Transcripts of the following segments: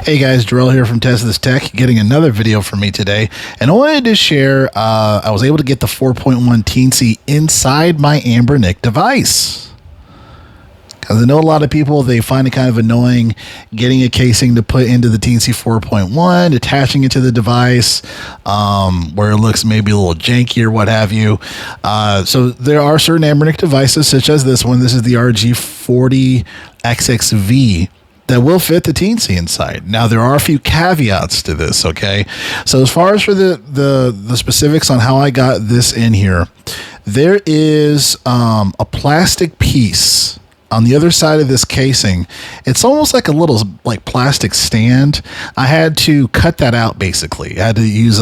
Hey guys, Darrell here from Test This Tech, getting another video from me today, and I wanted to share, I was able to get the 4.1 Teensy inside my Ambernick device. Because I know a lot of people, they find it kind of annoying getting a casing to put into the Teensy 4.1, attaching it to the device, where it looks maybe a little janky or what have you. So there are certain Ambernick devices, such as this one. This is the Rg40xxv. That will fit the Teensy inside. Now, there are a few caveats to this, okay? So as far as for the specifics on how I got this in here, there is a plastic piece on the other side of this casing. It's almost like a little plastic stand. I had to cut that out basically. I had to use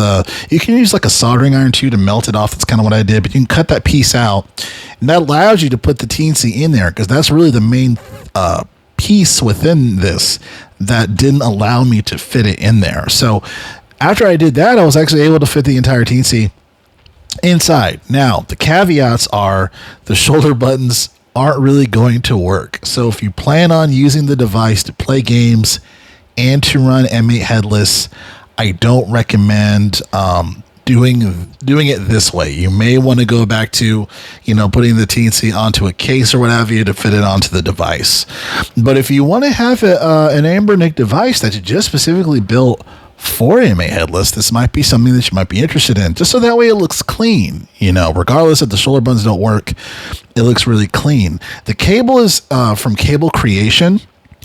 you can use like a soldering iron too to melt it off. That's kind of what I did, but you can cut that piece out, and that allows you to put the Teensy in there, because that's really the main piece within this that didn't allow me to fit it in there. So after I did that, I was actually able to fit the entire Teensy inside. Now, the caveats are the shoulder buttons aren't really going to work. So if you plan on using the device to play games and to run M8 headless, I don't recommend doing it this way. You may want to go back to, putting the Teensy onto a case or what have you to fit it onto the device. But if you want to have an Ambernick device that's just specifically built for M8 headless, this might be something that you might be interested in, just so that way it looks clean. Regardless if the shoulder buttons don't work, it looks really clean. The cable is from Cable Creation,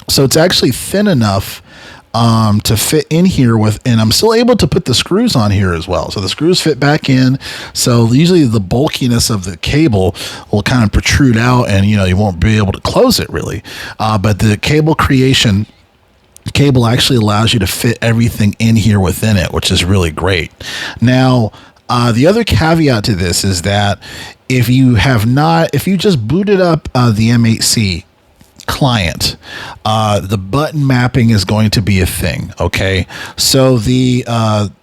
so it's actually thin enough to fit in here and I'm still able to put the screws on here as well. So the screws fit back in. So usually the bulkiness of the cable will kind of protrude out, and you won't be able to close it really. But the Cable Creation cable actually allows you to fit everything in here within it, which is really great. Now, the other caveat to this is that if you just booted up the M8C client, the button mapping is going to be a thing. Okay, so the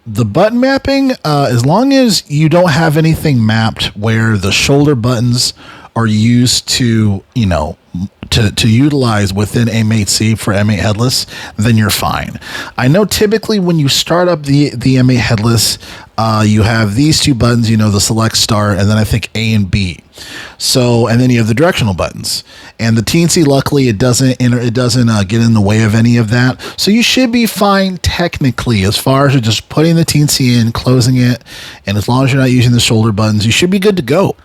button mapping, as long as you don't have anything mapped where the shoulder buttons are used to utilize within M8C for M8 headless, then you're fine. I know typically when you start up the M8 headless, you have these two buttons, the select start, and then I think A and B. So, and then you have the directional buttons. And the Teensy, luckily, it doesn't get in the way of any of that. So you should be fine technically as far as just putting the Teensy in, closing it, and as long as you're not using the shoulder buttons, you should be good to go.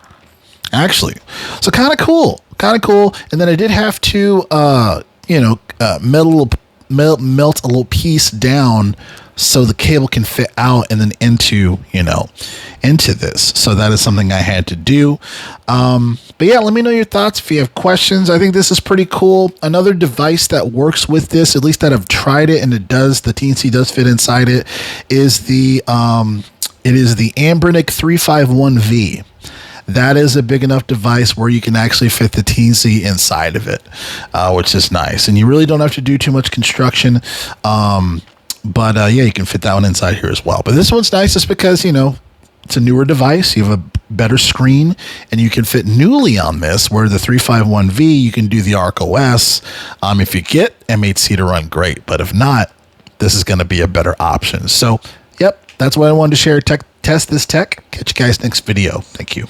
Actually, so kind of cool. And then I did have to melt a little piece down so the cable can fit out and then into this. So that is something I had to do. But yeah, let me know your thoughts if you have questions. I think this is pretty cool. Another device that works with this, at least that I've tried it and the Teensy does fit inside it, is the Ambernick 351V. That is a big enough device where you can actually fit the Teensy inside of it, which is nice. And you really don't have to do too much construction. But yeah, you can fit that one inside here as well. But this one's nice just because, it's a newer device. You have a better screen, and you can fit newly on this, where the 351V, you can do the Arc OS. If you get M8C to run, great. But if not, this is going to be a better option. So, yep, that's what I wanted to share. Test This Tech. Catch you guys next video. Thank you.